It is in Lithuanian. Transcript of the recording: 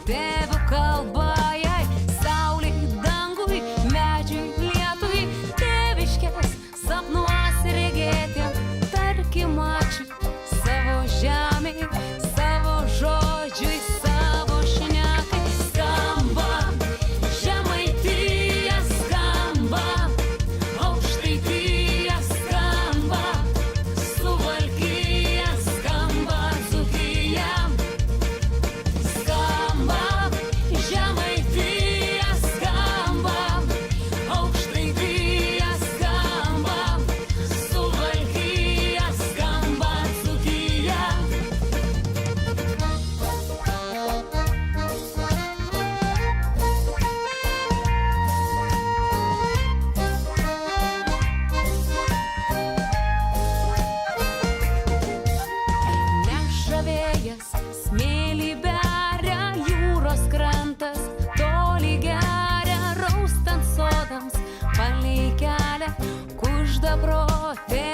protėvių kalba jai, saulei, dangui, medžiui, lietui, tėviškės sapnuos regėtiem, tarkim ačiū savo žemei, savo žodžiui, savo šnekai. Skamba Žemaitija, skamba Aukštaitija, skamba Suvalkija, skamba Dzūkija. Skamba Žemaitija, skamba Aukštaitija, skamba Suvalkija, skamba Dzūkija. Neša vėjas, smėlį beria, jūros krantas toli geria, raustant sodams palei kelią, kužda protėvių